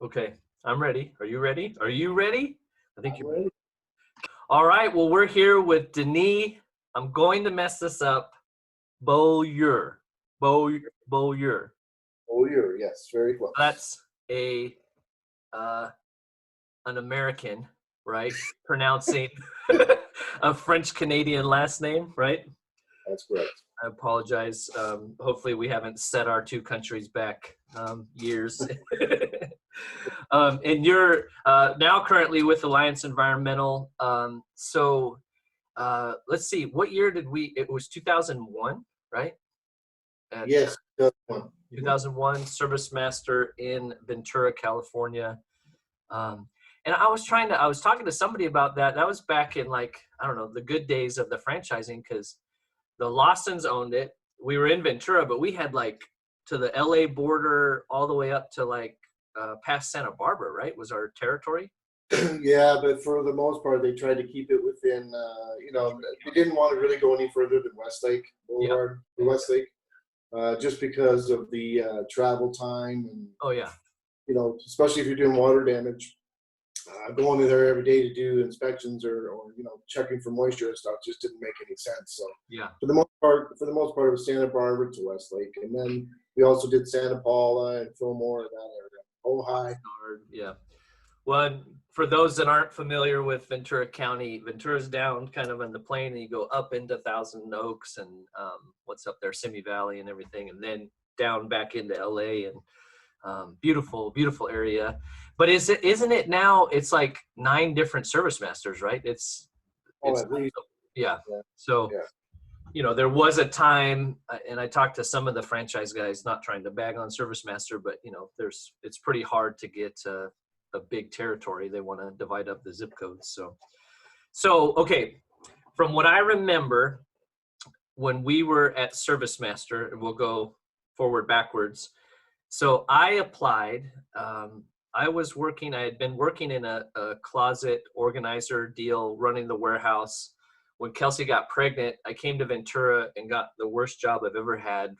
Okay, I'm ready. Are you ready? Are you ready? I think you're ready. All right, well, we're here with Denis. I'm going to mess this up. Beaulieu. Beaulieu. Beaulieu, yes, very close. That's an American, right? Pronouncing a French-Canadian last name, right? That's correct. I apologize. Hopefully we haven't set our two countries back years. And you're now currently with Alliance Environmental. So let's see, what year did it was 2001, right? Yes, 2001. 2001, Service Master in Ventura, California. And I was talking to somebody about that. That was back in, like, I don't know, the good days of the franchising, because the Lawsons owned it. We were in Ventura, but we had like to the LA border all the way up to like past Santa Barbara, right? Was our territory. Yeah, but for the most part, they tried to keep it within, they didn't want to really go any further than Westlake Boulevard, yep. Westlake, just because of the travel time. And, oh, yeah. Especially if you're doing water damage, going in there every day to do inspections or checking for moisture and stuff just didn't make any sense. So yeah, for the most part, it was Santa Barbara to Westlake, and then we also did Santa Paula and Fillmore in that area. Ojai. Yeah. Well, for those that aren't familiar with Ventura County, Ventura's down kind of on the plain, and you go up into Thousand Oaks and what's up there, Simi Valley and everything, and then down back into LA, and beautiful area. But isn't it now? It's like 9 different service masters, right? It's yeah. So there was a time, and I talked to some of the franchise guys, not trying to bag on Service Master, but it's pretty hard to get a big territory. They want to divide up the zip codes. So okay, from what I remember, when we were at Service Master, and we'll go forward backwards. So I applied. I had been working in a closet organizer deal, running the warehouse. When Kelsey got pregnant, I came to Ventura and got the worst job I've ever had,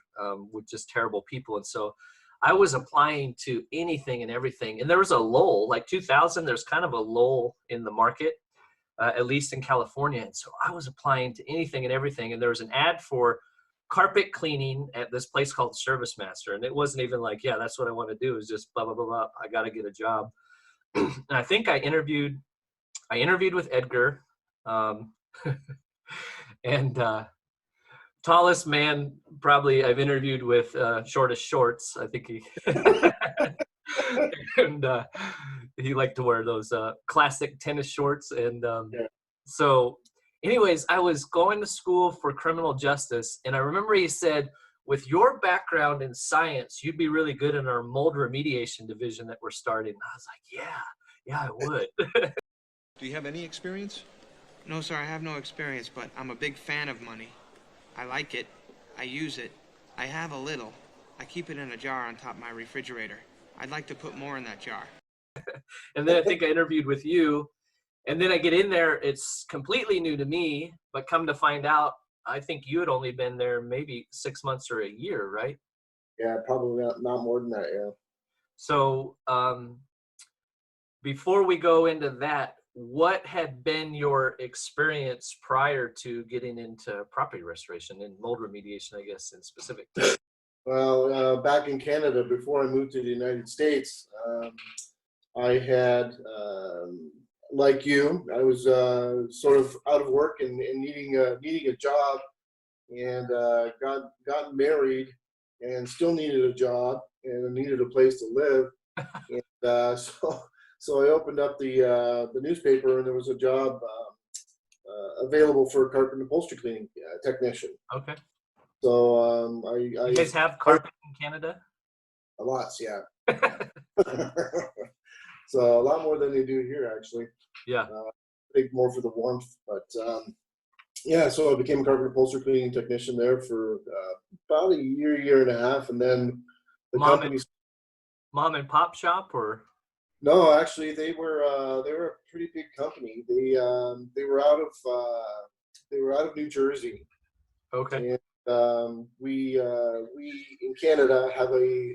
with just terrible people. And so I was applying to anything and everything. And there was a lull, like 2000, there's kind of a lull in the market, at least in California. And so I was applying to anything and everything. And there was an ad for carpet cleaning at this place called Service Master. And it wasn't even like, yeah, that's what I want to do, is just blah, blah, blah, blah. I got to get a job. And I think I interviewed with Edgar, and tallest man probably I've interviewed with, shortest shorts. I think he and he liked to wear those classic tennis shorts. And so anyways, I was going to school for criminal justice, and I remember he said, with your background in science, you'd be really good in our mold remediation division that we're starting. And I was like, yeah, I would. Do you have any experience? No, sir, I have no experience, but I'm a big fan of money. I like it. I use it. I have a little. I keep it in a jar on top of my refrigerator. I'd like to put more in that jar. And then I think I interviewed with you. And then I get in there, it's completely new to me, but come to find out, I think you had only been there maybe 6 months or a year, right? Yeah, probably not more than that, yeah. So before we go into that, what had been your experience prior to getting into property restoration and mold remediation, I guess, in specific? Well, back in Canada, before I moved to the United States, I had... like you, I was sort of out of work and needing a job, and got married and still needed a job and needed a place to live. And so I opened up the newspaper, and there was a job available for a carpet and upholstery cleaning technician. Okay. So you guys have carpet in Canada? A lot, yeah. So a lot more than they do here, actually. Yeah. I think more for the warmth, but so I became a carpet upholstery cleaning technician there for about a year and a half, and then the company. Mom and pop shop, or? No, actually, they were a pretty big company. They were out of New Jersey. Okay. And we in Canada have a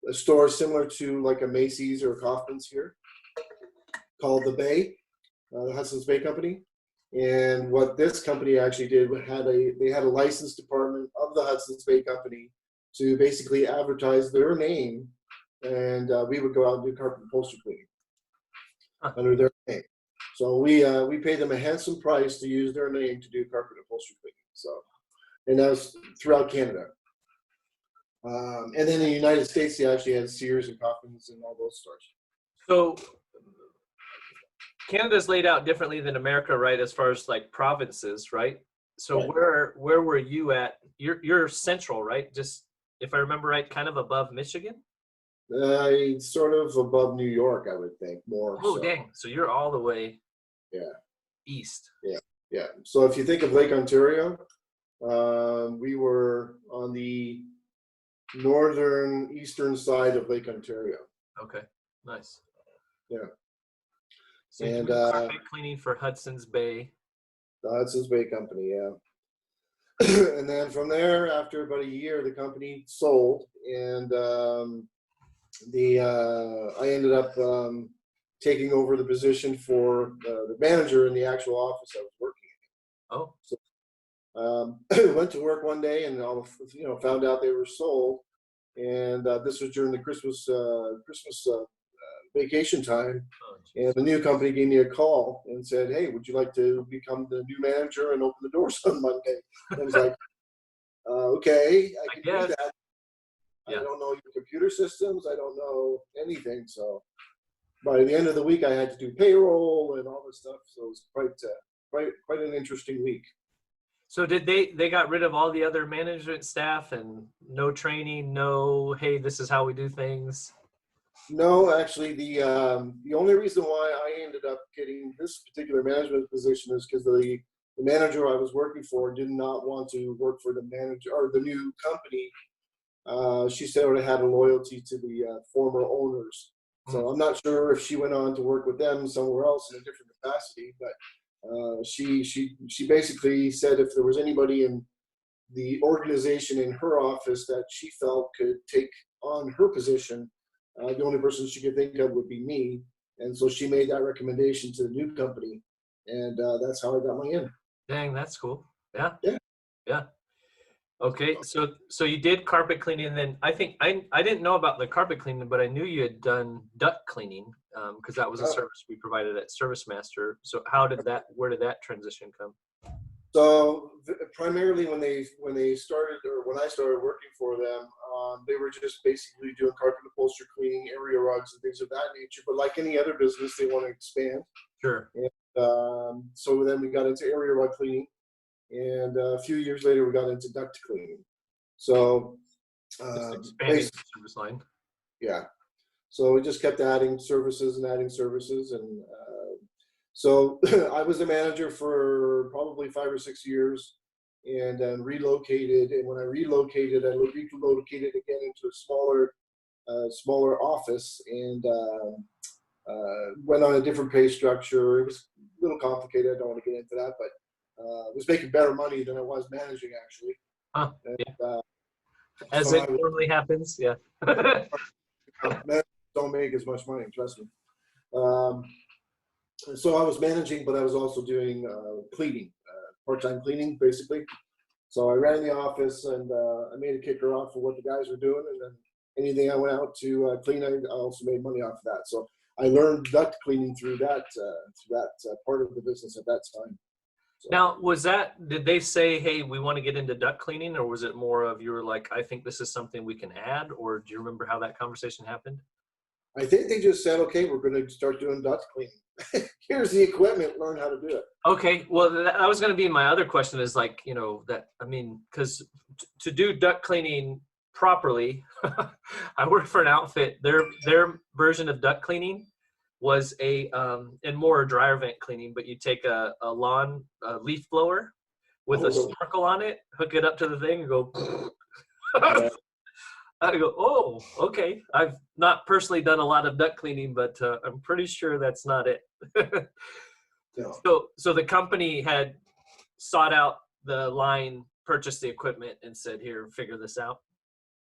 a store similar to like a Macy's or a Kaufman's here, called the Bay, the Hudson's Bay Company. And what this company actually did, they had a license department of the Hudson's Bay Company to basically advertise their name, and we would go out and do carpet and upholstery cleaning under their name. So we paid them a handsome price to use their name to do carpet and upholstery cleaning. So, and that was throughout Canada. And then in the United States, they actually had Sears and Kaufman's and all those stores. So Canada's laid out differently than America, right? As far as like provinces, right? So Right. where were you at? You're central, right? Just if I remember right, kind of above Michigan. Sort of above New York, I would think, more. Oh, so. dang! So you're all the way east. Yeah. So if you think of Lake Ontario, we were on the northern eastern side of Lake Ontario. Okay, nice. Yeah. So you And do carpet cleaning for Hudson's Bay. the Hudson's Bay Company, yeah. And then from there, after about a year, the company sold, and I ended up taking over the position for the manager in the actual office I was working in. Oh, So went to work one day and found out they were sold, and this was during the Christmas vacation time. oh, And the new company gave me a call and said, "Hey, would you like to become the new manager and open the doors on Monday?" And I was like, "Okay, I can do guess. that. Yeah. I don't know your computer systems. I don't know anything." So by the end of the week, I had to do payroll and all this stuff. So it was quite an interesting week. So did they got rid of all the other management staff and no training, no, hey, this is how we do things? No, actually, the only reason why I ended up getting this particular management position is because the manager I was working for did not want to work for the manager or the new company. She sort of had a loyalty to the former owners. So I'm not sure if she went on to work with them somewhere else in a different capacity, but she basically said if there was anybody in the organization in her office that she felt could take on her position, the only person she could think of would be me. And so she made that recommendation to the new company, and that's how I got my in. Dang, that's cool. Yeah. Yeah. Yeah. Okay, so you did carpet cleaning, and then I think I didn't know about the carpet cleaning, but I knew you had done duct cleaning because that was a service we provided at Service Master. So where did that transition come? So primarily when they started, or when I started working for them, they were just basically doing carpet upholstery cleaning, area rugs, and things of that nature. But like any other business, they want to expand. Sure. And so then we got into area rug cleaning, and a few years later we got into duct cleaning. So Just expanding the service line. yeah. So we just kept adding services, and so I was a manager for probably 5 or 6 years, and then relocated. And when I relocated, I relocated again into a smaller office, and went on a different pay structure. It was a little complicated. I don't want to get into that, but was making better money than I was managing, actually. Huh. And, Yeah. As so it normally happens. Yeah. managers don't make as much money, trust me. So I was managing, but I was also doing cleaning, part-time cleaning, basically. So I ran the office, and I made a kicker off of what the guys were doing, and then anything I went out to clean, I also made money off of that. So I learned duct cleaning through that part of the business at that time. So, Now, did they say, hey, we want to get into duct cleaning, or was it more of you were like, I think this is something we can add, or do you remember how that conversation happened? I think they just said, okay, we're going to start doing duct cleaning. Here's the equipment, learn how to do it. Okay, well, that was going to be my other question is like, because to do duct cleaning properly, I worked for an outfit. Their version of duct cleaning was and more dryer vent cleaning, but you take a lawn leaf blower with a snorkel on it, hook it up to the thing, and go. Yeah. I go, oh, okay. I've not personally done a lot of duct cleaning, but I'm pretty sure that's not it. No. So the company had sought out the line, purchased the equipment, and said, here, figure this out.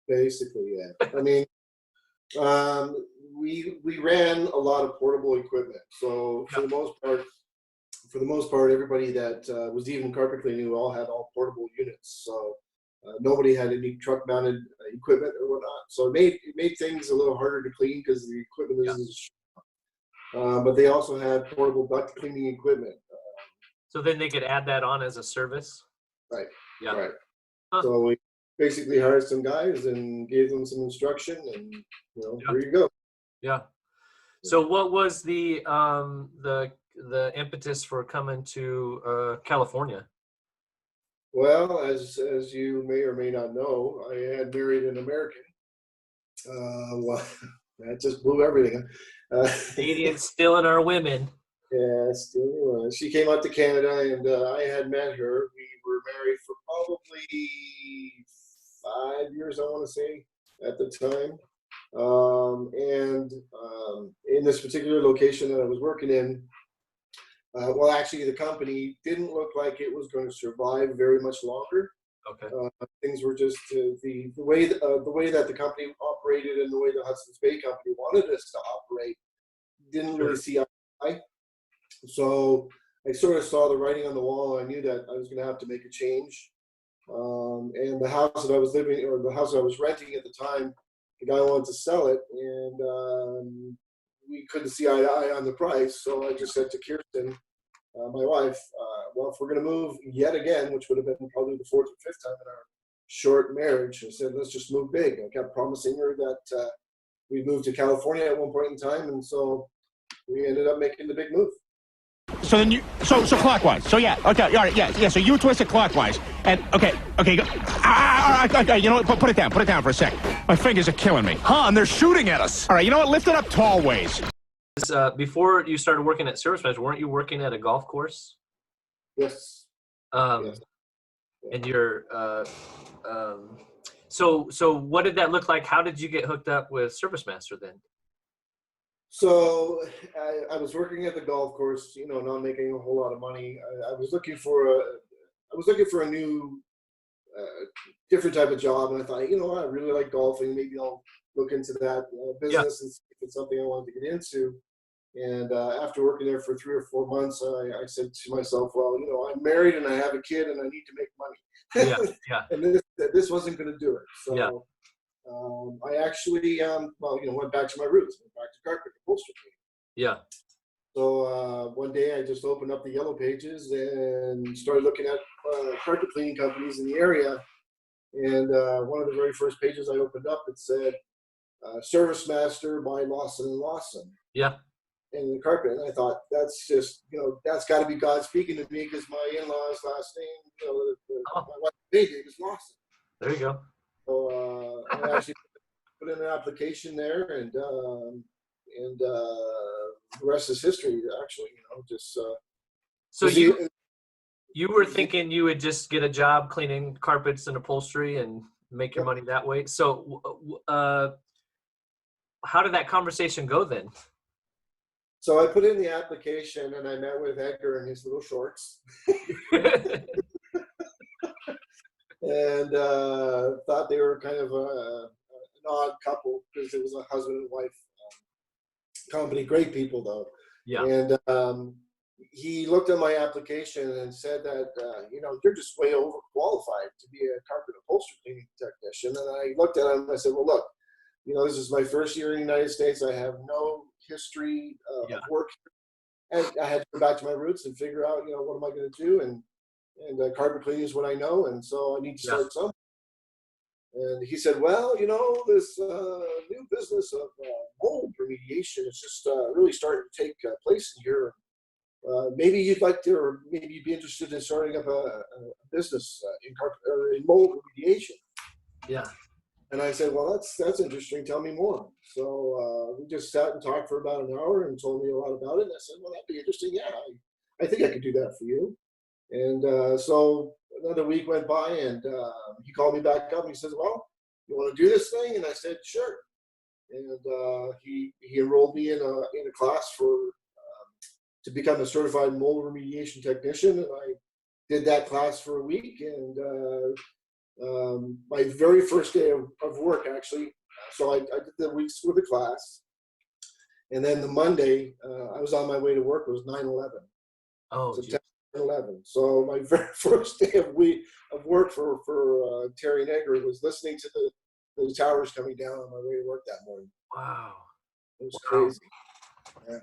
Basically, yeah. I mean, We ran a lot of portable equipment. So for the most part, everybody that was even carpet cleaning, we all had all portable units. So nobody had any truck mounted equipment or whatnot. So it made things a little harder to clean because the equipment isn't. But they also had portable duct cleaning equipment. So then they could add that on as a service. Right. Yeah. Right. Huh. So we basically hired some guys and gave them some instruction, and here you go. Yeah. So what was the impetus for coming to California? Well, as you may or may not know, I had married an American. Well, that just blew everything. Canadians stealing our women. Yeah, still. She came out to Canada, and I had met her. We were married for probably 5 years, I want to say, at the time. In this particular location that I was working in, well, actually, the company didn't look like it was going to survive very much longer. Okay. Things were just the way that the company operated and the way the Hudson's Bay Company wanted us to operate didn't really see eye to eye. So I sort of saw the writing on the wall. I knew that I was going to have to make a change. And the house that I was living, or the house I was renting at the time, the guy wanted to sell it, and we couldn't see eye to eye on the price. So I just said to Kirsten, my wife, well, if we're going to move yet again, which would have been probably the fourth or fifth time in our short marriage, I said, let's just move big. I kept promising her that we'd move to California at one point in time, and so we ended up making the big move. So then so clockwise. So yeah, okay, all right, yeah. So you twist it clockwise, and okay. You know what? Put it down for a sec. My fingers are killing me. Han, they're shooting at us. All right, you know what? Lift it up tall ways. Before you started working at Service Master, weren't you working at a golf course? Yes. Yes. And you're so what did that look like? How did you get hooked up with Service Master then? So I was working at the golf course, not making a whole lot of money. I was looking for a new, different type of job, and I thought, I really like golfing. Maybe I'll look into that business and see if it's something I wanted to get into. And after working there for 3 or 4 months, I said to myself, well, I'm married and I have a kid and I need to make money. Yeah. And this wasn't going to do it. So I actually, went back to my roots, went back to carpet upholstery. Yeah. So one day I just opened up the yellow pages and started looking at carpet cleaning companies in the area. And one of the very first pages I opened up, it said, Service Master by Lawson and Lawson. Yeah. In the carpet, and I thought that's just that's got to be God speaking to me, because my in-laws' last name, my wife's name is Lawson. There you go. So I actually put in an application there, and the rest is history. Actually, just. So you were thinking you would just get a job cleaning carpets and upholstery and make your money that way. So how did that conversation go then? So I put in the application, and I met with Edgar in his little shorts, and thought they were kind of an odd couple, because it was a husband and wife company. Great people, though. Yeah. And he looked at my application and said that you're just way overqualified to be a carpet upholstery cleaning technician. And I looked at him and I said, well, look, this is my first year in the United States. I have no history of work, and I had to go back to my roots and figure out, what am I going to do? And carpet cleaning is what I know, and so I need to start somewhere. And he said, well, this new business of mold remediation is just really starting to take place in here. Maybe you'd like to, or maybe you'd be interested in starting up a business in mold remediation. Yeah. And I said, well, that's interesting. Tell me more. So we just sat and talked for about an hour and told me a lot about it. And I said, well, that'd be interesting. Yeah, I think I could do that for you. And so another week went by, and he called me back up and he says, well, you want to do this thing? And I said, sure. And he enrolled me in a class to become a certified mold remediation technician. And I did that class for a week. And my very first day of work, actually, So I did the weeks with the class. And then the Monday, I was on my way to work. It was 9/11. Oh, September 11. So my very first day of work for Terry and Edgar was listening to the towers coming down on my way to work that morning. wow. It was Wow. crazy.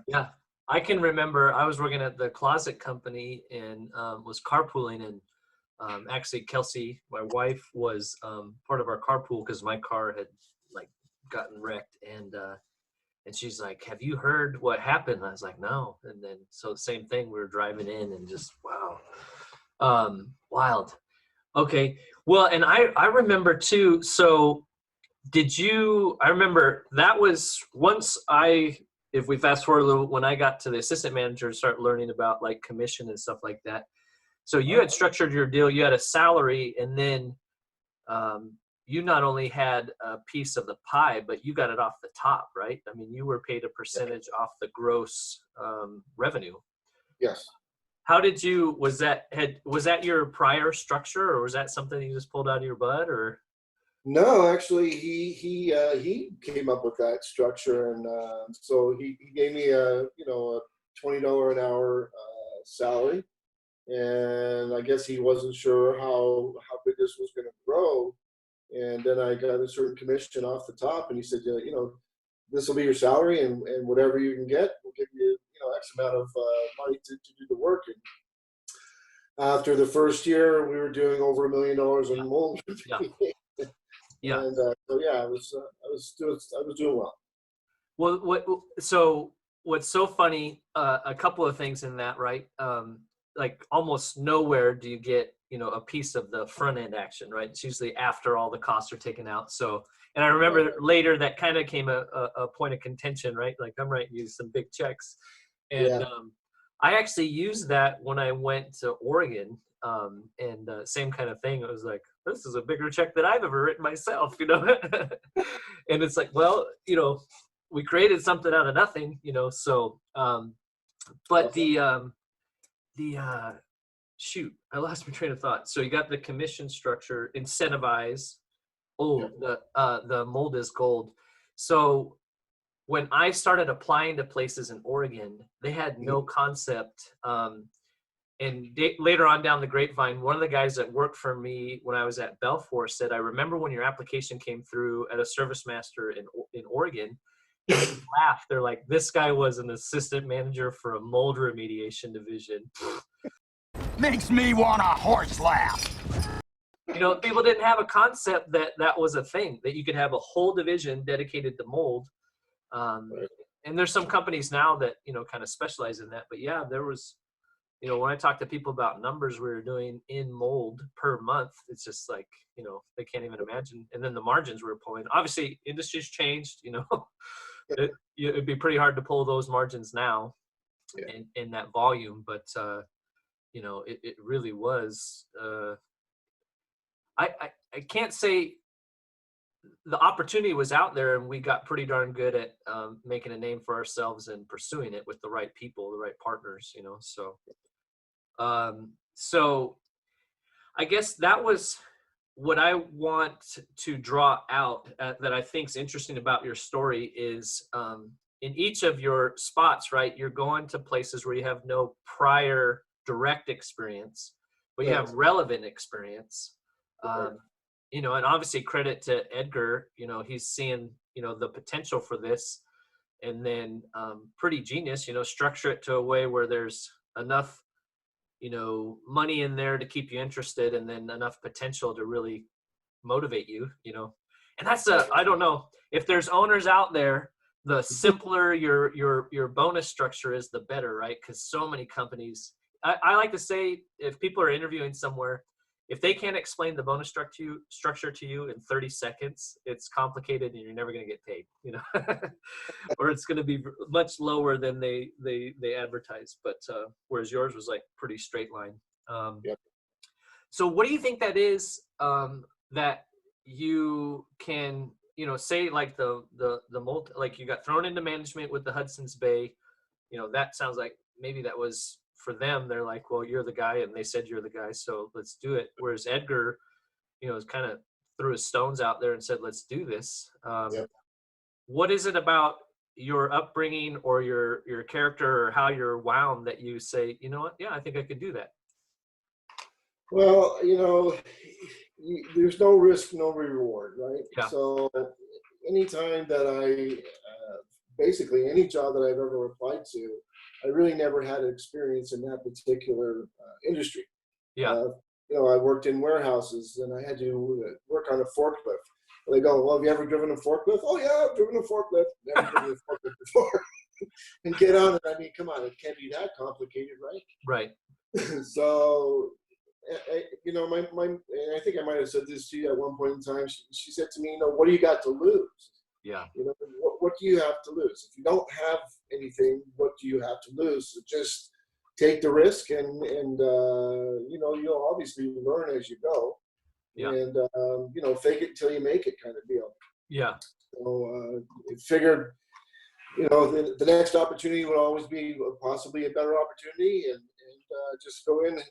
Yeah, I can remember I was working at the closet company and was carpooling, and actually Kelsey, my wife, was part of our carpool because my car had like gotten wrecked, and she's like, "Have you heard what happened?" And I was like, "No." And then so same thing, we were driving in and just wow, wild. Okay, well, and I remember too. So I remember that was once if we fast forward a little, when I got to the assistant manager and start learning about like commission and stuff like that. So you had structured your deal, you had a salary, and then you not only had a piece of the pie, but you got it off the top, right? I mean, you were paid a percentage off the gross revenue. Yes. How did you, was that your prior structure, or was that something you just pulled out of your butt, or? No, actually, he came up with that structure, and so he gave me a $20 an hour salary, and I guess he wasn't sure how big this was going to grow, and then I got a certain commission off the top, and he said, this will be your salary, and whatever you can get, we'll give you X amount of money to do the work. And after the first year, we were doing over $1 million in mold. Yeah. Yeah. And so yeah, I was doing well. Well, so what's so funny? A couple of things in that, right? Like almost nowhere do you get a piece of the front end action, right? It's usually after all the costs are taken out. So, and I remember later that kind of came a point of contention, right? Like I'm writing you some big checks, and I actually used that when I went to Oregon. And same kind of thing. It was like, this is a bigger check than I've ever written myself, And it's like, well, we created something out of nothing, so, but shoot, I lost my train of thought. So you got the commission structure, incentivize. The mold is gold. So when I started applying to places in Oregon, they had no concept, and later on down the grapevine, one of the guys that worked for me when I was at Belfour said, I remember when your application came through at a service master in Oregon, they laughed. They're like, this guy was an assistant manager for a mold remediation division. Makes me want a horse laugh. People didn't have a concept that was a thing, that you could have a whole division dedicated to mold. And there's some companies now that, kind of specialize in that. But yeah, there was, when I talk to people about numbers we were doing in mold per month, it's just like, they can't even imagine. And then the margins we were pulling. Obviously, industry's changed, it'd be pretty hard to pull those margins now in that volume. But, it really was. I can't say the opportunity was out there, and we got pretty darn good at making a name for ourselves and pursuing it with the right people, the right partners, so. So I guess that was what I want to draw out that I think is interesting about your story is in each of your spots, right? You're going to places where you have no prior direct experience, but you have relevant experience. And obviously credit to Edgar, he's seeing, the potential for this, and then pretty genius, structure it to a way where there's enough money in there to keep you interested, and then enough potential to really motivate you, and that's I don't know if there's owners out there, the simpler your bonus structure is, the better, right? Because so many companies, I like to say, if people are interviewing somewhere, if they can't explain the bonus structure to you in 30 seconds, it's complicated and you're never going to get paid, or it's going to be much lower than they advertise. But whereas yours was like pretty straight line. So what do you think that is that you can, say like the like you got thrown into management with the Hudson's Bay, that sounds like maybe that was for them. They're like, well, you're the guy, and they said you're the guy, so let's do it. Whereas Edgar, is kind of threw his stones out there and said, let's do this. Yep. What is it about your upbringing or your character or how you're wound that you say, you know what? Yeah, I think I could do that. Well, there's no risk, no reward, right? Yeah. So anytime that basically any job that I've ever applied to, I really never had experience in that particular industry. Yeah. I worked in warehouses and I had to work on a forklift. They go, well, have you ever driven a forklift? Oh yeah, I've driven a forklift. Never driven a forklift before. And get on it. I mean, come on, it can't be that complicated, right? Right. So, I think I might have said this to you at one point in time. She said to me, what do you got to lose? Yeah. What do you have to lose? If you don't have anything, what do you have to lose? So just take the risk and you'll obviously learn as you go. Yeah. And, fake it until you make it kind of deal. Yeah. So figured, the next opportunity would always be possibly a better opportunity and just go in and,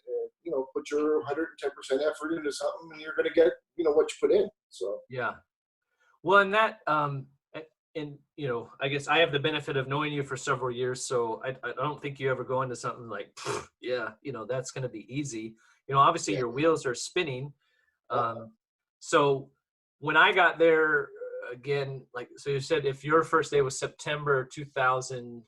put your 110% effort into something and you're going to get, what you put in. So, yeah. Well, and that, I guess I have the benefit of knowing you for several years. So I don't think you ever go into something like, yeah, that's going to be easy. Obviously your wheels are spinning. So when I got there again, so you said if your first day was September 2000,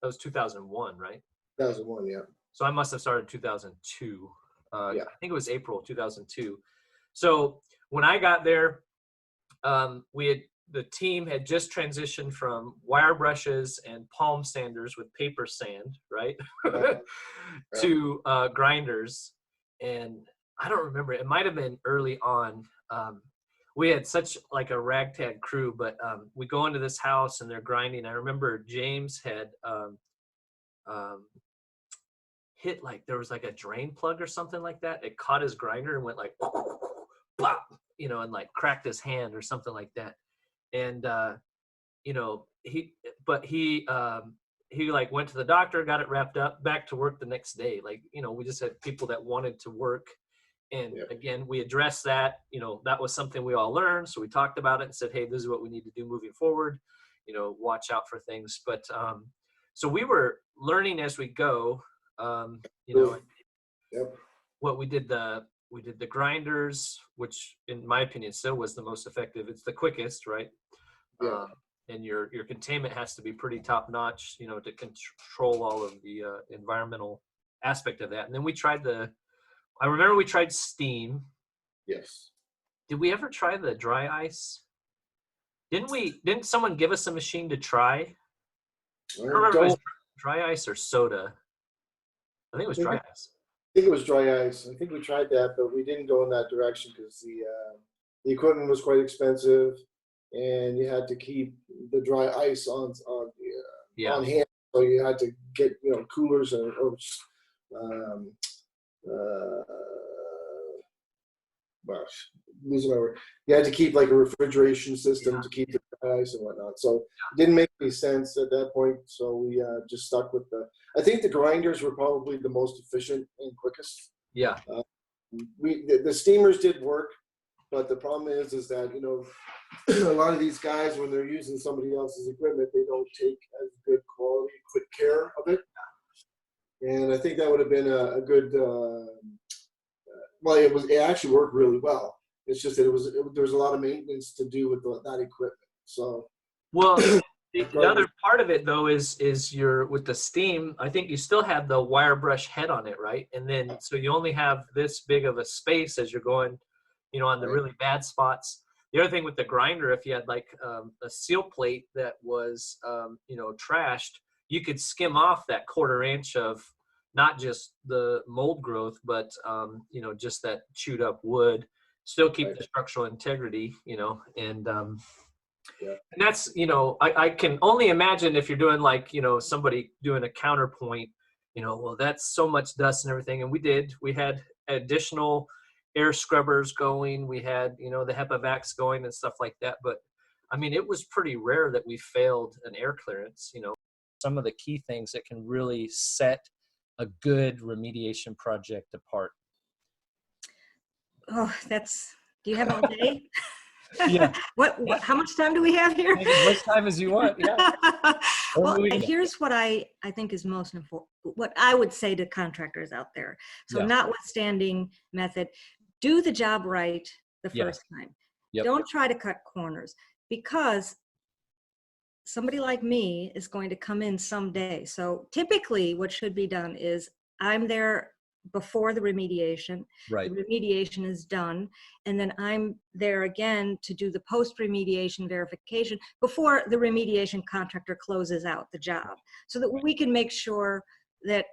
that was 2001, right? 2001, yeah. So I must have started 2002. Yeah. I think it was April 2002. So when I got there, the team had just transitioned from wire brushes and palm sanders with paper sand, right, to grinders. And I don't remember, it might have been early on. We had such like a ragtag crew, but we go into this house and they're grinding. I remember James had hit, like there was like a drain plug or something like that. It caught his grinder and went like bop, and like cracked his hand or something like that. And he like went to the doctor, got it wrapped up, back to work the next day. Like, we just had people that wanted to work. And again, we addressed that, that was something we all learned. So we talked about it and said, hey, this is what we need to do moving forward, watch out for things. But so we were learning as we go, what we did the grinders, which in my opinion still was the most effective. It's the quickest, right? Yeah. And your containment has to be pretty top notch, to control all of the environmental aspect of that. And then I remember we tried steam. Yes. Did we ever try the dry ice? Didn't someone give us a machine to try? I don't remember if it was dry ice or soda. I think it was dry ice. I think it was dry ice. I think we tried that, but we didn't go in that direction because the equipment was quite expensive, and you had to keep the dry ice on hand. So you had to get coolers losing my word. You had to keep like a refrigeration system to keep the dry ice and whatnot. So it didn't make any sense at that point. So we just stuck with I think the grinders were probably the most efficient and quickest. Yeah. The steamers did work, but the problem is that a lot of these guys, when they're using somebody else's equipment, they don't take as good quality, quick care of it. And I think that would have been a good. It actually worked really well. It's just that there was a lot of maintenance to do with that equipment. So. Well, the other part of it though is with the steam. I think you still have the wire brush head on it, right? And then so you only have this big of a space as you're going, on the really bad spots. The other thing with the grinder, if you had like a seal plate that was trashed, you could skim off that 1/4 inch of not just the mold growth, but just that chewed up wood. Still keep the structural integrity, and that's, I can only imagine if you're doing like, somebody doing a counterpoint, well, that's so much dust and everything. And we had additional air scrubbers going. We had, the HEPA vacs going and stuff like that. But I mean, it was pretty rare that we failed an air clearance, some of the key things that can really set a good remediation project apart. Oh, do you have all day? Yeah. How much time do we have here? As much time as you want. Yeah. Well, Yeah. here's what I think is most important, what I would say to contractors out there. So Yeah. notwithstanding method, do the job right the Yeah. first time. Yep. Don't try to cut corners, because somebody like me is going to come in someday. So typically what should be done is I'm there before the remediation. Right. The remediation is done, and then I'm there again to do the post-remediation verification before the remediation contractor closes out the job, so that we can make sure that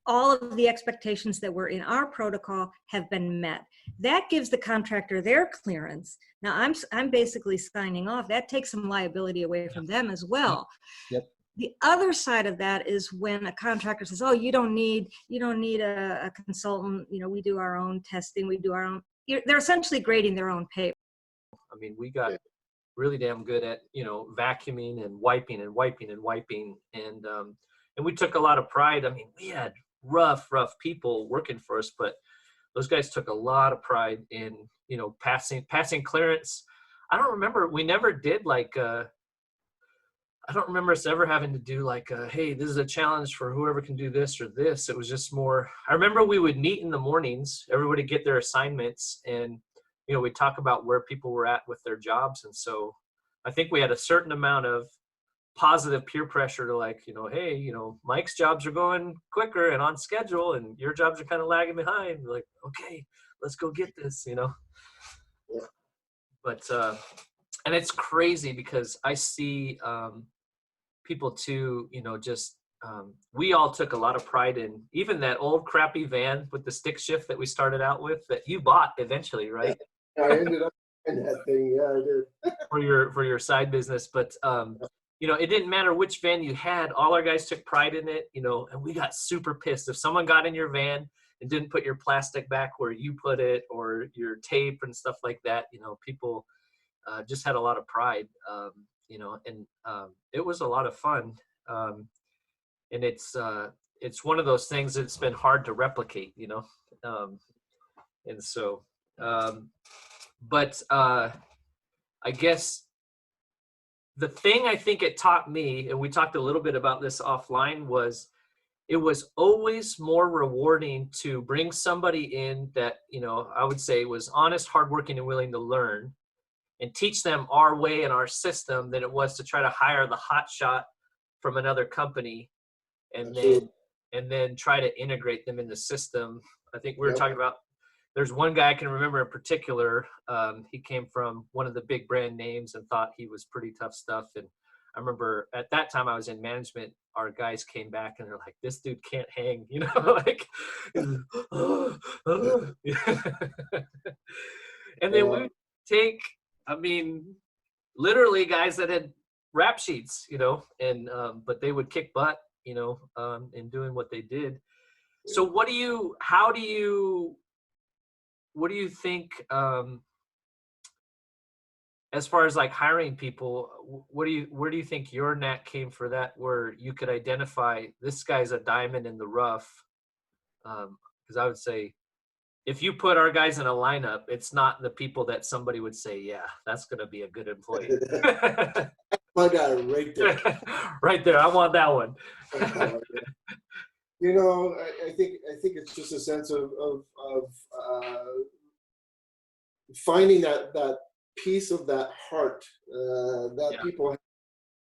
all of the expectations that were in our protocol have been met. That gives the contractor their clearance. Now I'm basically signing off. That takes some liability away from them as well. Yep. The other side of that is when a contractor says, "Oh, you don't need a consultant. We do our own testing. We do our own." They're essentially grading their own pay. I mean, we got really damn good at vacuuming and wiping and wiping and wiping, and we took a lot of pride. I mean, we had rough people working for us, but those guys took a lot of pride in passing clearance. I don't remember, we never did I don't remember us ever having to do hey, this is a challenge for whoever can do this or this. It was just more, I remember we would meet in the mornings, everybody get their assignments, and we'd talk about where people were at with their jobs. And so I think we had a certain amount of positive peer pressure to hey, Mike's jobs are going quicker and on schedule, and your jobs are kind of lagging behind. Like, okay, let's go get this, But and it's crazy because I see people too, we all took a lot of pride in even that old crappy van with the stick shift that we started out with that you bought eventually, right? Yeah, I ended up in that thing. Yeah, I did. for your side business, but it didn't matter which van you had. All our guys took pride in it, and we got super pissed if someone got in your van and didn't put your plastic back where you put it, or your tape and stuff like that. People just had a lot of pride, and it was a lot of fun. And it's one of those things that's been hard to replicate, and so, but I guess the thing I think it taught me, and we talked a little bit about this offline, was it was always more rewarding to bring somebody in that, I would say was honest, hardworking, and willing to learn, and teach them our way and our system than it was to try to hire the hot shot from another company and then try to integrate them in the system. I think we were talking about, there's one guy I can remember in particular. He came from one of the big brand names and thought he was pretty tough stuff. And I remember at that time I was in management, our guys came back and they're like, this dude can't hang, and then we take, literally guys that had rap sheets, and but they would kick butt, in doing what they did. So what do you think, as far as hiring people, where do you think your knack came for that, where you could identify this guy's a diamond in the rough? Because I would say, if you put our guys in a lineup, it's not the people that somebody would say, yeah, that's going to be a good employee. My guy right there. Right there. I want that one. I think it's just a sense of finding that piece of that heart that people have,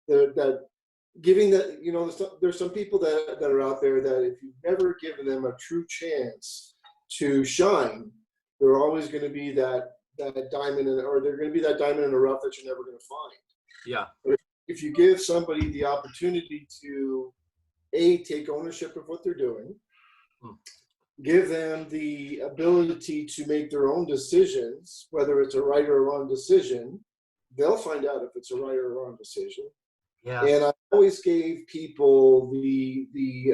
that giving that, there's some people that are out there that if you've never given them a true chance to shine, they're always going to be that diamond or they're going to be that diamond in the rough that you're never going to find. Yeah. But if you give somebody the opportunity to take ownership of what they're doing, give them the ability to make their own decisions, whether it's a right or a wrong decision, they'll find out if it's a right or a wrong decision. Yeah. And I always gave people the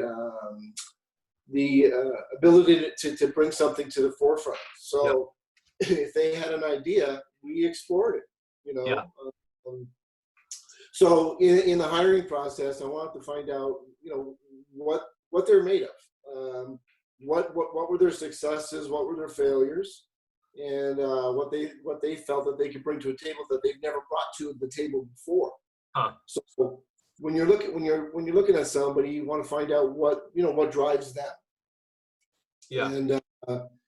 ability to bring something to the forefront. So if they had an idea, we explored it, Yeah. So in the hiring process, I wanted to find out, what they're made of. What were their successes? What were their failures? and what they felt that they could bring to a table that they've never brought to the table before. Huh. So when you're looking at somebody, you want to find out what drives them. Yeah. And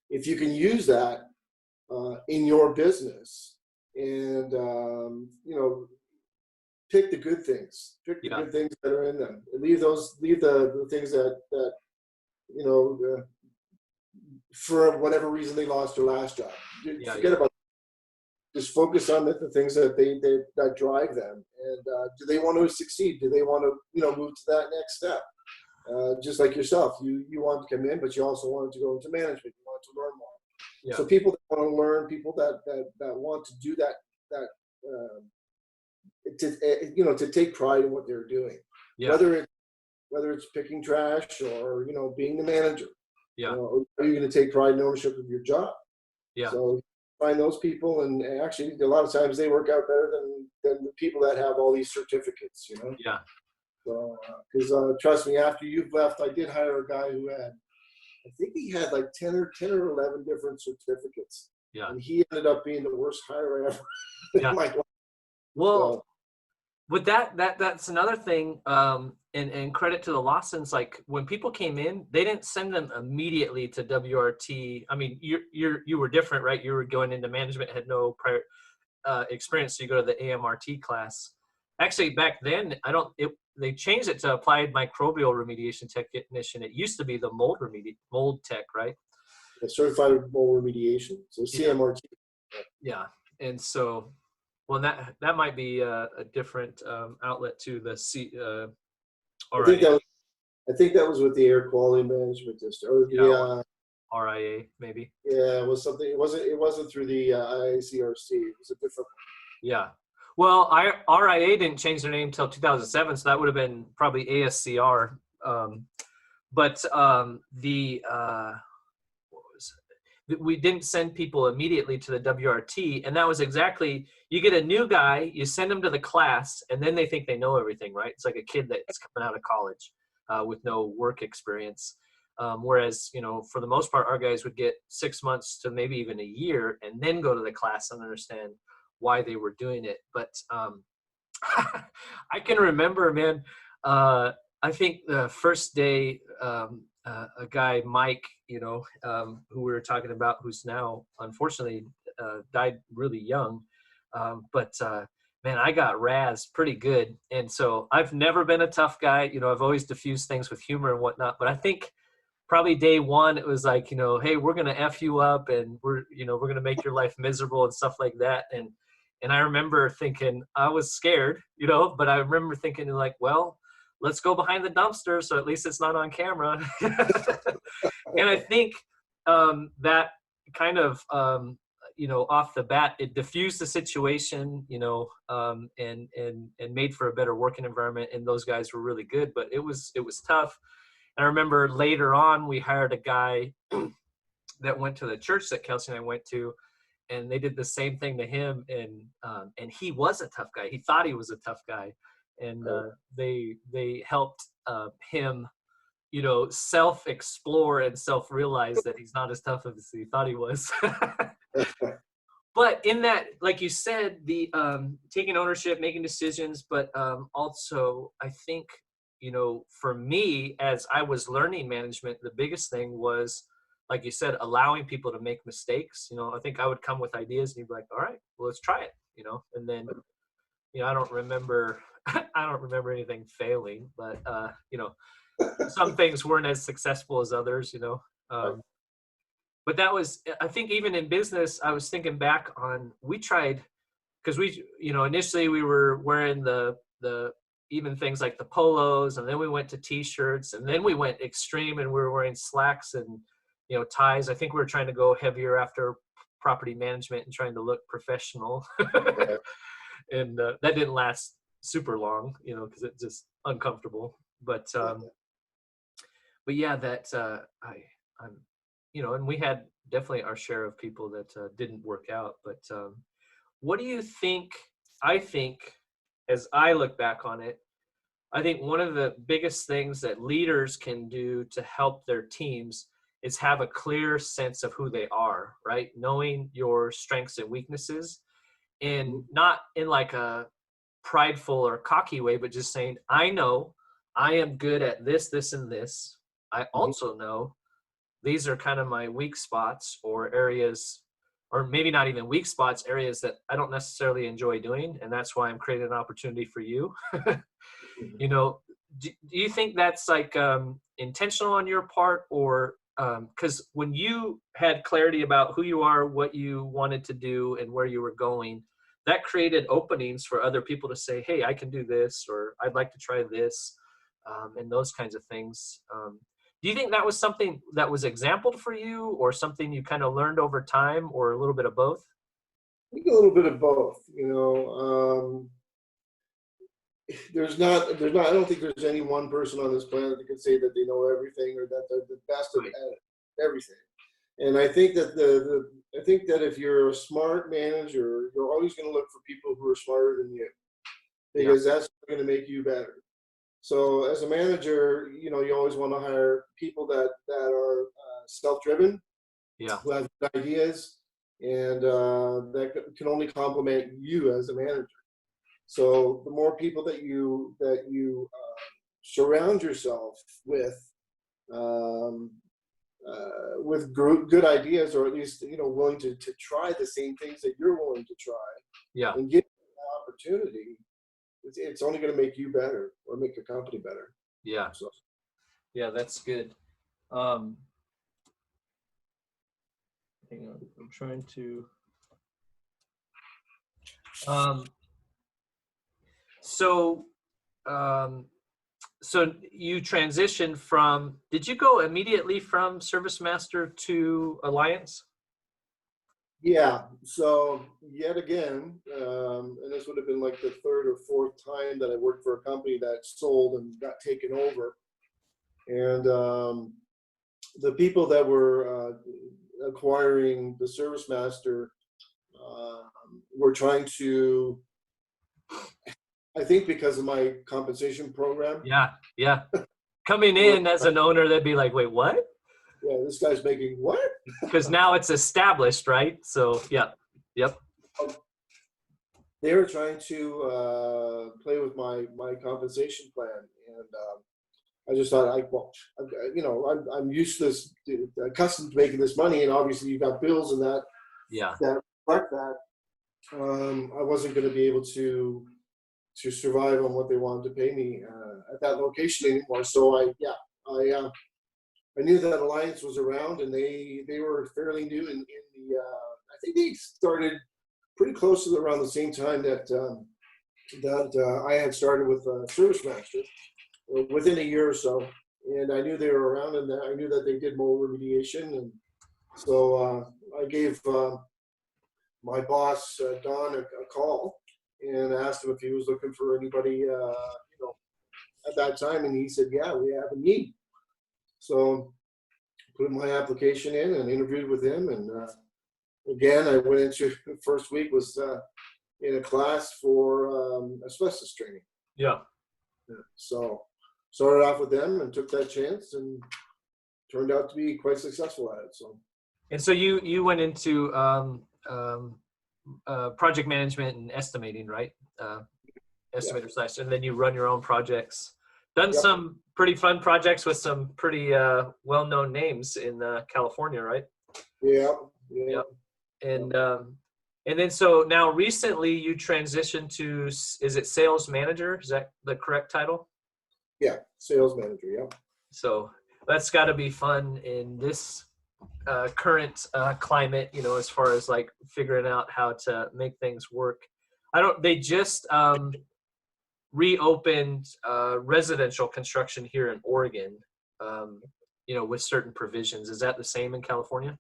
if you can use that in your business, and pick the good things, good things that are in them, and leave the things that for whatever reason they lost their last job. Forget about. Just focus on the things that that drive them, and do they want to succeed? Do they want to move to that next step? Just like yourself, you want to come in, but you also want to go into management. You want to learn more. Yeah. So people that want to learn, people that want to do that to take pride in what they're doing. Yeah. Whether it's picking trash or being the manager. Yeah. Are you going to take pride in ownership of your job? Yeah. So find those people, and actually a lot of times they work out better than the people that have all these certificates. Yeah. So because trust me, after you've left, I did hire a guy who had, I think he had like 10 or 11 different certificates. Yeah. And he ended up being the worst hire ever. Yeah. Well, with that's another thing. And credit to the Lawsons, like when people came in, they didn't send them immediately to WRT. I mean, you were different, right? You were going into management, had no prior experience, so you go to the AMRT class. Actually, back then, they changed it to applied microbial remediation technician. It used to be the mold tech, right? The certified mold remediation, so CMRT. Yeah, and so, well, that might be a different outlet to the I think that was with the air quality management district, or the RIA maybe. Yeah, it was something. It wasn't through the ICRC. It was a different one. Yeah. Well, RIA didn't change their name until 2007, so that would have been probably ASCR. We didn't send people immediately to the WRT, and that was exactly, you get a new guy, you send them to the class, and then they think they know everything, right? It's like a kid that's coming out of college with no work experience. Whereas, for the most part, our guys would get 6 months to maybe even a year and then go to the class and understand why they were doing it. But I can remember, man, I think the first day, a guy, Mike, who we were talking about, who's now unfortunately died really young. Man, I got razzed pretty good. And so I've never been a tough guy. I've always diffused things with humor and whatnot. But I think probably day one, it was like, hey, we're going to F you up, and we're going to make your life miserable and stuff like that. And I remember thinking, I was scared, but I remember thinking like, well, let's go behind the dumpster, so at least it's not on camera. And I think that kind of, off the bat, it diffused the situation, and made for a better working environment. And those guys were really good, but it was tough. And I remember later on, we hired a guy that went to the church that Kelsey and I went to, and they did the same thing to him. And he was a tough guy. He thought he was a tough guy. And they helped him, self-explore and self-realize that he's not as tough as he thought he was. But in that, like you said, the taking ownership, making decisions, but also I think, for me, as I was learning management, the biggest thing was, like you said, allowing people to make mistakes. I think I would come with ideas and you'd be like, all right, well, let's try it, and then, I don't remember anything failing, but, some things weren't as successful as others, but that was, I think even in business, I was thinking back on, we tried, because we, initially we were wearing the even things like the polos, and then we went to t-shirts, and then we went extreme and we were wearing slacks and, ties. I think we were trying to go heavier after property management and trying to look professional. And that didn't last super long, because it's just uncomfortable. But yeah, that I'm, and we had definitely our share of people that didn't work out. But what do you think? I think, as I look back on it, I think one of the biggest things that leaders can do to help their teams is have a clear sense of who they are, right? Knowing your strengths and weaknesses, and not in like a prideful or cocky way, but just saying, I know I am good at this, this, and this. I also know these are kind of my weak spots or areas, or maybe not even weak spots, areas that I don't necessarily enjoy doing. And that's why I'm creating an opportunity for you. You know, do you think that's like intentional on your part, or because when you had clarity about who you are, what you wanted to do, and where you were going, that created openings for other people to say, hey, I can do this, or I'd like to try this, and those kinds of things. Do you think that was something that was exampled for you, or something you kind of learned over time, or a little bit of both? I think a little bit of both, you know. I don't think there's any one person on this planet that can say that they know everything or that they're the best at everything. And I think that if you're a smart manager, you're always going to look for people who are smarter than you, because that's going to make you better. So as a manager, you know, you always want to hire people that are self-driven, who have good ideas, and that can only complement you as a manager. So the more people that you surround yourself with good ideas, or at least, you know, willing to try the same things that you're willing to try, and give them an opportunity, it's only going to make you better, or make your company better. Yeah. So. Yeah, that's good. Hang on, I'm trying to. So you transitioned from, did you go immediately from Service Master to Alliance? Yeah. So yet again, and this would have been like the third or fourth time that I worked for a company that sold and got taken over. And the people that were acquiring the Service Master were trying to, I think because of my compensation program. Yeah. Coming in as an owner, they'd be like, wait, what? Yeah, this guy's making what? Because now it's established, right? So, yep. They were trying to play with my compensation plan, and I just thought, I'm used to this, accustomed to making this money, and obviously you've got bills and that reflect that. I wasn't going to be able to survive on what they wanted to pay me at that location anymore. So I knew that Alliance was around, and they were fairly new in the. I think they started pretty close to around the same time that I had started with Service Master, within a year or so. And I knew they were around, and I knew that they did mold remediation, and so I gave my boss Don a call and asked him if he was looking for anybody, at that time, and he said, yeah, we have a need. So put my application in and interviewed with him, and again, I went into the first week was in a class for asbestos training. Yeah. So started off with them and took that chance, and turned out to be quite successful at it. So. And so you went into project management and estimating, right? Estimator / and then you run your own projects. Done some pretty fun projects with some pretty well-known names in California, right? Yeah. And then so now recently you transitioned to, is it sales manager? Is that the correct title? Yeah, sales manager. Yeah. So that's got to be fun in this current climate, as far as like figuring out how to make things work. They just reopened residential construction here in Oregon, with certain provisions. Is that the same in California?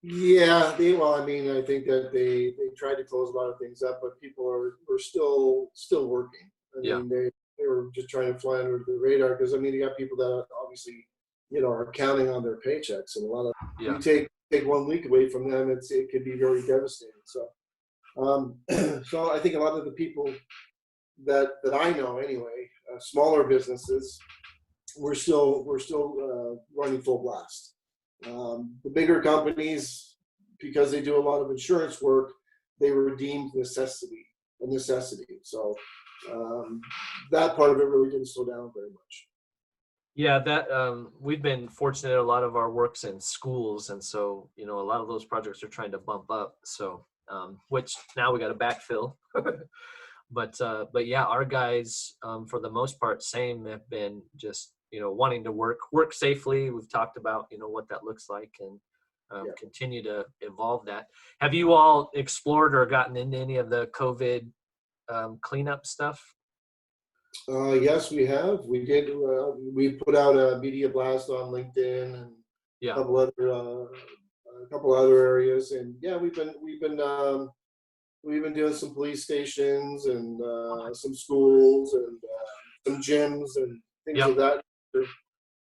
Yeah, I think that they tried to close a lot of things up, but people are still working. I mean, they were just trying to fly under the radar, because you got people that obviously, are counting on their paychecks, and a lot of you take 1 week away from them, it could be very devastating. So, so I think a lot of the people that I know anyway, smaller businesses, we're still running full blast. The bigger companies, because they do a lot of insurance work, they were deemed a necessity. So that part of it really didn't slow down very much. Yeah, that we've been fortunate. A lot of our work's in schools, and so a lot of those projects are trying to bump up. So which now we got to backfill. But yeah, our guys for the most part, same, have been just wanting to work safely. We've talked about what that looks like, and continue to evolve that. Have you all explored or gotten into any of the COVID cleanup stuff? Yes, we have. We did. We put out a media blast on LinkedIn and Yeah. a couple other areas, and yeah, we've been doing some police stations and some schools and some gyms and things Yep. of that.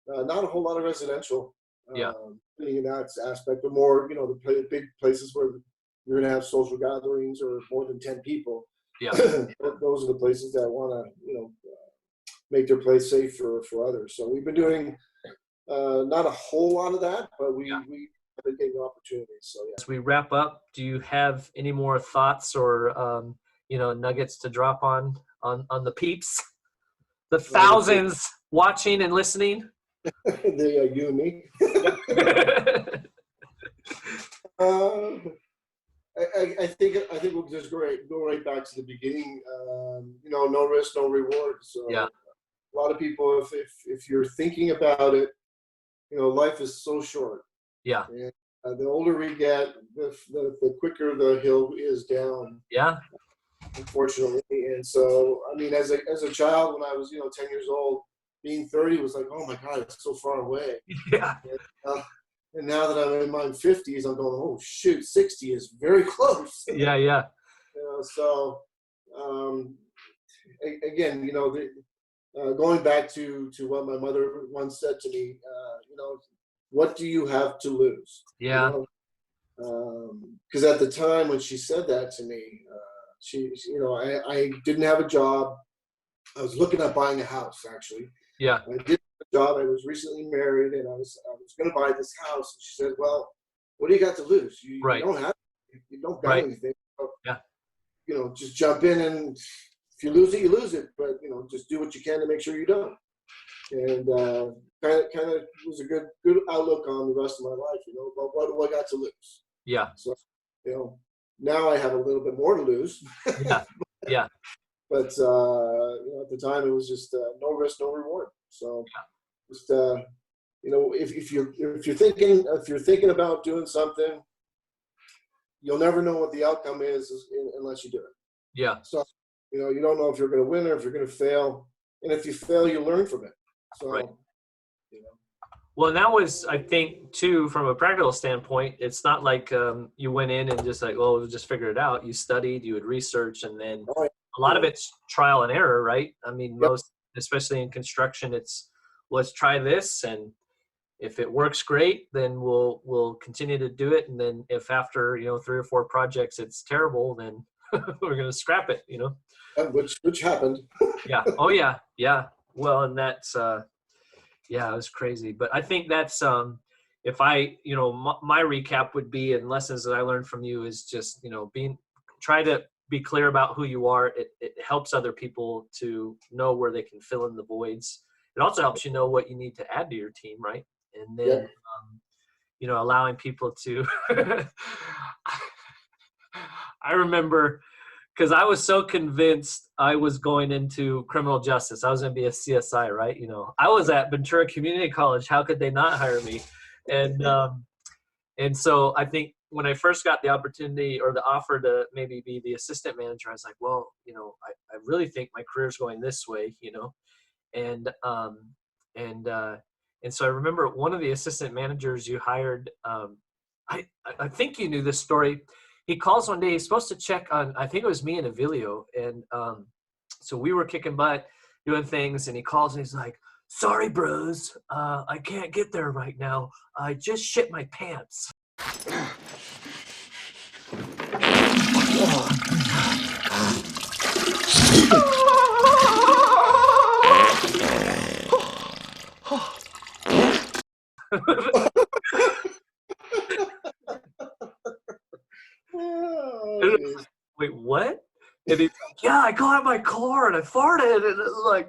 Not a whole lot of residential. Yeah. In that aspect, but more the big places where you're going to have social gatherings or more than 10 people. Yeah. Those are the places that want to make their place safe for others. So we've been doing not a whole lot of that, but we have been getting opportunities. So yeah. As we wrap up, do you have any more thoughts or nuggets to drop on the peeps, the thousands watching and listening? You and me. I think we'll just go right back to the beginning. No risk, no reward. So Yeah. A lot of people, if you're thinking about it, life is so short. Yeah. And the older we get, the quicker the hill is down. Yeah. Unfortunately, and so I mean, as a child, when I was 10 years old, being 30 was like, oh my God, it's so far away. Yeah. And now that I'm in my 50s, I'm going, oh shoot, 60 is very close. Yeah. Yeah. So again, going back to what my mother once said to me, what do you have to lose? Yeah. Because at the time when she said that to me, I didn't have a job. I was looking at buying a house, actually. Yeah. I did have a job. I was recently married, and I was going to buy this house. And she said, "Well, what do you got to lose? You don't have. You don't got anything. So, yeah. Just jump in, and if you lose it, you lose it. But just do what you can to make sure you don't." And kind of was a good outlook on the rest of my life. But what do I got to lose? Yeah. So now I have a little bit more to lose. Yeah. Yeah. But at the time it was just no risk, no reward. So just if you're thinking about doing something, you'll never know what the outcome is unless you do it. Yeah. So you don't know if you're going to win or if you're going to fail, and if you fail, you learn from it. So right. Well, and that was, I think, too, from a practical standpoint, it's not like you went in and just like, well, we'll just figure it out. You studied, you would research, and then a lot of it's trial and error, right? I mean, most, especially in construction, it's let's try this, and if it works great, then we'll continue to do it. And then if after 3 or 4 projects it's terrible, then we're gonna scrap it, Which happened. Yeah. Oh yeah. Yeah. Well, and that's it was crazy. But I think that's if I my recap would be, and lessons that I learned from you is just try to be clear about who you are. It helps other people to know where they can fill in the voids. It also helps you know what you need to add to your team, right? And then allowing people to I remember, because I was so convinced I was going into criminal justice. I was going to be a CSI, right? I was at Ventura Community College. How could they not hire me? And so I think when I first got the opportunity or the offer to maybe be the assistant manager, I was like, well, I really think my career's going this way, and so I remember one of the assistant managers you hired. I think you knew this story. He calls one day, he's supposed to check on, I think it was me and Avilio. And so we were kicking butt, doing things, and he calls and he's like, sorry, bros, I can't get there right now. I just shit my pants. And he's like, yeah, I got out of my car and I farted. And it was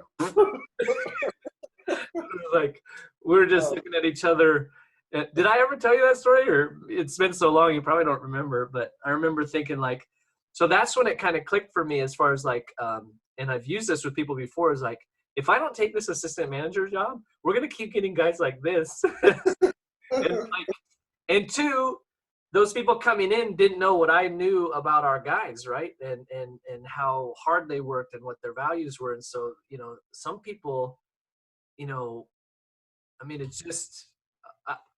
like, we were just looking at each other. Did I ever tell you that story? Or it's been so long, you probably don't remember. But I remember thinking like, so that's when it kind of clicked for me as far as like, and I've used this with people before, is like, if I don't take this assistant manager job, we're going to keep getting guys like this. and two, those people coming in didn't know what I knew about our guys, right? And how hard they worked and what their values were. And so, you know, some people, you know, I mean, it's just,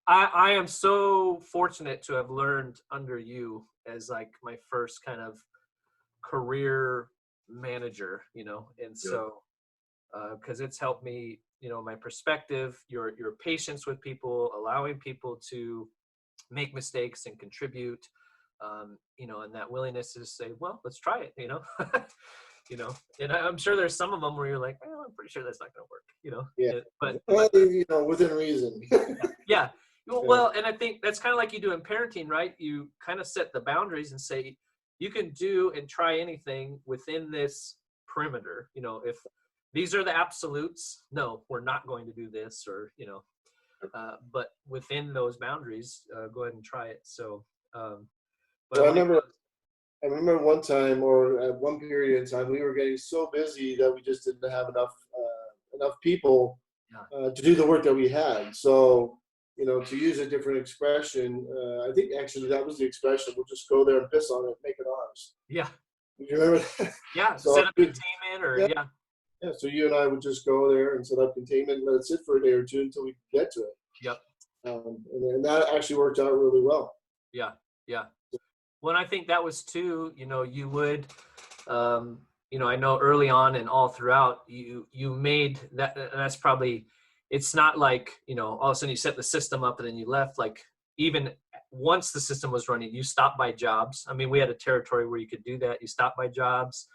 I am so fortunate to have learned under you as like my first kind of career manager, you know, and so, because it's helped me, you know, my perspective, your patience with people, allowing people to make mistakes and contribute, you know, and that willingness to say, well, let's try it, you know, you know, and I'm sure there's some of them where you're like, well, I'm pretty sure that's not going to work, you know, but you know, within reason. yeah. Well, and I think that's kind of like you do in parenting, right? You kind of set the boundaries and say, you can do and try anything within this perimeter. You know, if these are the absolutes, no, we're not going to do this, or, you know, but within those boundaries, go ahead and try it. So, but well, I remember one time, or at one period in time, we were getting so busy that we just didn't have enough people to do the work that we had. So, you know, to use a different expression, I think actually that was the expression. We'll just go there and piss on it, make it ours. Yeah. You remember that? Yeah. So, set up containment, or yeah. Yeah. So you and I would just go there and set up containment and let it sit for a day or two until we could get to it. Yep. And that actually worked out really well. Yeah. Yeah. Well, I think that was too, you know, you would, you know, I know early on and all throughout you made that, and that's probably, it's not like, you know, all of a sudden you set the system up and then you left. Like, even once the system was running, you stopped by jobs. I mean, we had a territory where you could do that. You stopped by jobs,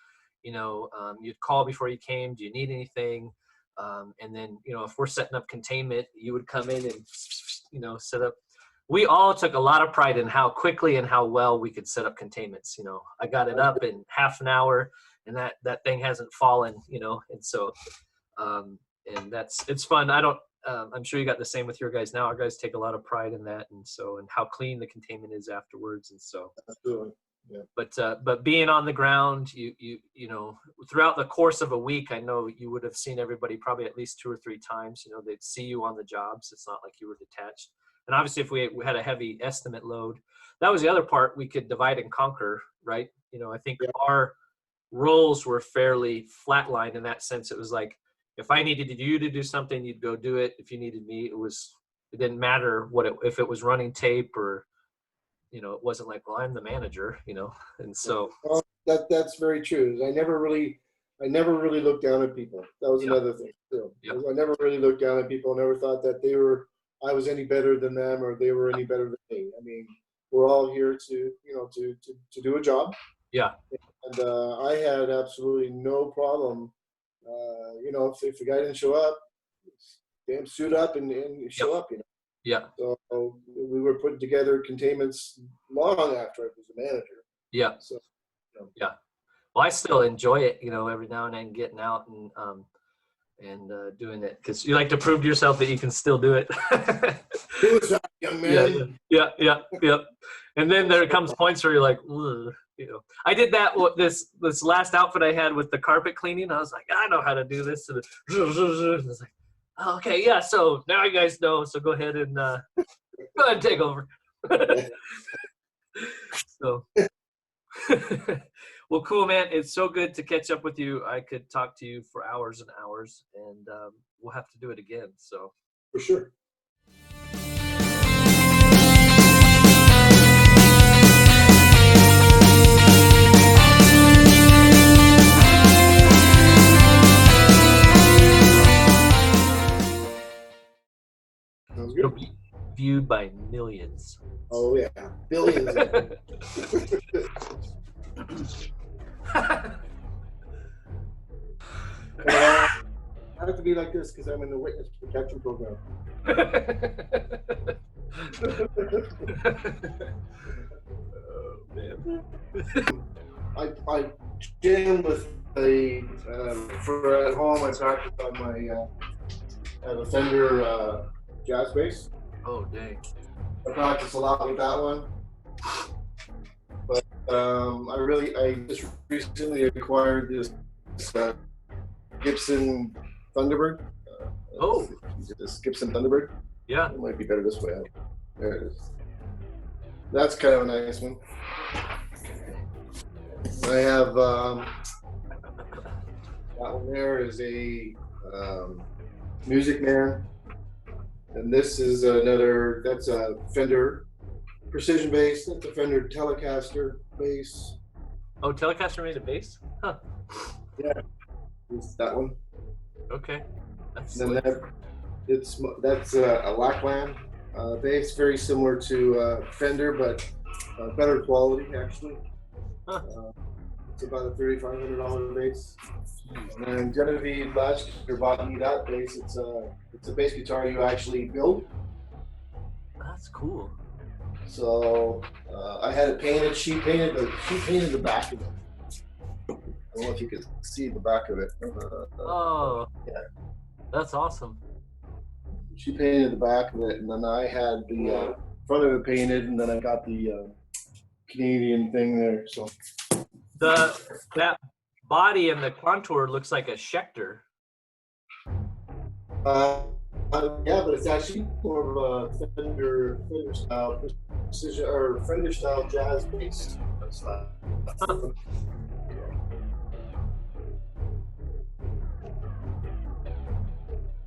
you know, you'd call before you came. Do you need anything? And then, you know, if we're setting up containment, you would come in and, you know, set up. We all took a lot of pride in how quickly and how well we could set up containments. You know, I got it up in half an hour, and that thing hasn't fallen, you know, and so, and it's fun. I'm sure you got the same with your guys now. Our guys take a lot of pride in that, and so, and how clean the containment is afterwards, and so. Absolutely. Yeah. But being on the ground, you know, throughout the course of a week, I know you would have seen everybody probably at least 2 or 3 times. You know, they'd see you on the jobs. It's not like you were detached. And obviously, if we had a heavy estimate load, that was the other part. We could divide and conquer, right? You know, I think our roles were fairly flatlined in that sense. It was like, if I needed you to do something, you'd go do it. If you needed me, it didn't matter if it was running tape or, you know, it wasn't like, well, I'm the manager, you know, and so. Well, that's very true. I never really looked down at people. That was another thing too. Yep. I never really looked down at people. I never thought that I was any better than them or they were any better than me. I mean, we're all here to, you know, to do a job. Yeah. And I had absolutely no problem. You know, if the guy didn't show up, damn, suit up and show up, you know. Yeah. So we were putting together containments long after I was a manager. Yeah. So, you know. Yeah. Well, I still enjoy it, you know, every now and then getting out and doing it, because you like to prove to yourself that you can still do it. Do a job, young man. Yeah. And then there comes points where you're like, ugh, you know, I did that this last outfit I had with the carpet cleaning. I was like, I know how to do this. And it's like, oh, okay, yeah. So now you guys know. So go ahead and take over. So, well, cool, man. It's so good to catch up with you. I could talk to you for hours and hours, and we'll have to do it again. So For sure. Sounds it'll good. be viewed by millions. Oh yeah, billions. I have to be like this because I'm in the witness protection program. Oh, man. I jam with for at home. I practice on my I have a Fender jazz bass. Oh, dang. I practice a lot with that one. But I just recently acquired this Gibson Thunderbird. Oh. This Gibson Thunderbird. Yeah. It might be better this way. There it is. That's kind of a nice one. I have that one there is a Music Man, and this is that's a Fender Precision bass. That's a Fender Telecaster bass. Oh, Telecaster made a bass? Huh. Yeah, it's that one. Okay. That's And then slick. that's a Lackland bass, very similar to Fender, but better quality actually. Huh. It's about a $3,500 bass. And then Genevieve last year bought me that bass. It's a bass guitar you actually build. That's cool. So I had it painted. She painted the back of it. I don't know if you could see the back of it. Oh. Yeah. That's awesome. She painted the back of it, and then I had the front of it painted, and then I got the Canadian thing there. So That body and the contour looks like a Schecter. yeah, but it's actually more of a Fender style precision or Fender style jazz bass.